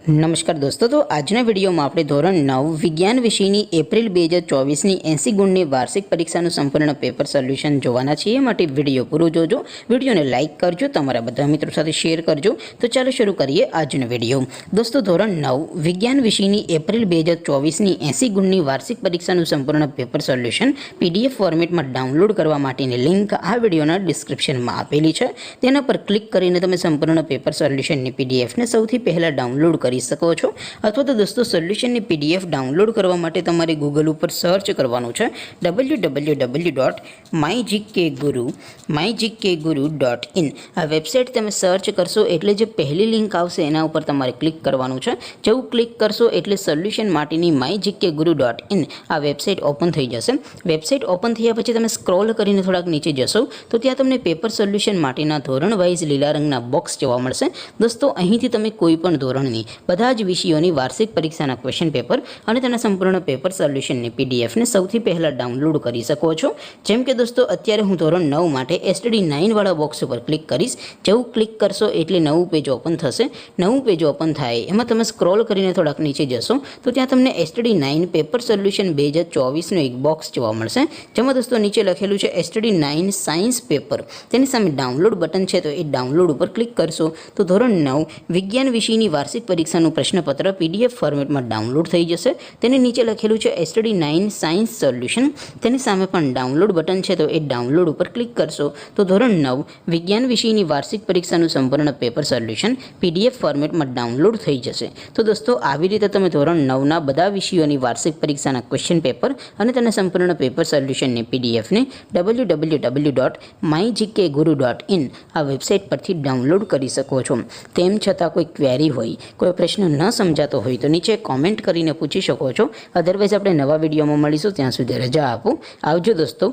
नमस्कार दोस्तों, तो आजना विडियो में आपणे धोरण 9 विज्ञान विषयनी एप्रिल 2024 ની 80 ગુણની વાર્ષિક પરીક્ષાનું સંપૂર્ણ પેપર સોલ્યુશન જોવાના છીએ। માટે વિડિયો પૂરો જોજો, વિડિયોને લાઇક કરજો, તમારા બધા મિત્રો સાથે શેર કરજો। તો ચાલો શરૂ કરીએ આજનો વિડિયો। દોસ્તો, ધોરણ 9 વિજ્ઞાન વિષયની એપ્રિલ 2024 ની 80 ગુણની વાર્ષિક પરીક્ષાનું સંપૂર્ણ પેપર સોલ્યુશન પીડીએફ ફોર્મેટમાં ડાઉનલોડ કરવા માટેની લિંક આ વિડિયોના ડિસ્ક્રિપ્શનમાં આપેલી છે। તેના પર ક્લિક કરીને તમે સંપૂર્ણ પેપર સોલ્યુશનની પીડીએફને સૌથી પહેલા ડાઉનલોડ કરી શકો છો। અથવા તો દોસ્તો, સોલ્યુશનની પીડીએફ ડાઉનલોડ કરવા માટે તમારે ગૂગલ ઉપર સર્ચ કરવાનું છે www.mygkguru.in। આ વેબસાઇટ તમે સર્ચ કરશો એટલે જે પહેલી લિંક આવશે એના ઉપર તમારે ક્લિક કરવાનું છે। જેવું ક્લિક કરશો એટલે સોલ્યુશન માટેની mygkguru.in આ વેબસાઇટ ઓપન થઈ જશે। વેબસાઇટ ઓપન થયા પછી તમે સ્ક્રોલ કરીને થોડાક નીચે જશો તો ત્યાં તમને પેપર સોલ્યુશન માટેના ધોરણ વાઇઝ લીલા રંગના બોક્સ જોવા મળશે। દોસ્તો, અહીંથી તમે કોઈ પણ ધોરણની બધા જ વિષયોની વાર્ષિક પરીક્ષાના ક્વેશ્ચન પેપર અને તેના સંપૂર્ણ પેપર સોલ્યુશનની પીડીએફને સૌથી પહેલાં ડાઉનલોડ કરી શકો છો। જેમ કે દોસ્તો, અત્યારે હું ધોરણ 9 માટે STD9 વાળા બોક્સ ઉપર ક્લિક કરીશ। જેવું ક્લિક કરશો એટલે નવું પેજ ઓપન થશે। નવું પેજ ઓપન થાય એમાં તમે સ્ક્રોલ કરીને થોડાક નીચે જશો તો ત્યાં તમને STD9 પેપર સોલ્યુશન 2024નું એક બોક્સ જોવા મળશે। જેમાં દોસ્તો નીચે લખેલું છે STD9 સાયન્સ પેપર। તેની સામે ડાઉનલોડ બટન છે, તો એ ડાઉનલોડ ઉપર ક્લિક કરશો તો ધોરણ 9 વિજ્ઞાન વિષયની વાર્ષિક પરીક્ષાનું પ્રશ્નપત્ર પીડીએફ ફોર્મેટમાં ડાઉનલોડ થઈ જશે। તેની નીચે લખેલું છે STD9 સાયન્સ સોલ્યુશન। તેની સામે પણ ડાઉનલોડ બટન છે, તો એ ડાઉનલોડ ઉપર ક્લિક કરશો તો ધોરણ 9 વિજ્ઞાન વિષયની વાર્ષિક પરીક્ષાનું સંપૂર્ણ પેપર સોલ્યુશન પીડીએફ ફોર્મેટમાં ડાઉનલોડ થઈ જશે। તો દોસ્તો, આવી રીતે તમે ધોરણ 9ના બધા વિષયોની વાર્ષિક પરીક્ષાના ક્વેશ્ચન પેપર અને તેના સંપૂર્ણ પેપર સોલ્યુશનની પીડીએફને www.mygkguru.in આ વેબસાઇટ પરથી ડાઉનલોડ કરી શકો છો। તેમ છતાં કોઈ ક્વેરી હોય, કોઈ પ્રશ્ન ન સમજાતો હોય તો નીચે કોમેન્ટ કરીને પૂછી શકો છો। અધરવાઇઝ આપણે નવા વિડીયોમાં મળીશું, ત્યાં સુધી રજા આપો। આવજો દોસ્તો,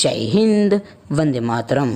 જય હિન્દ, વંદે માતરમ।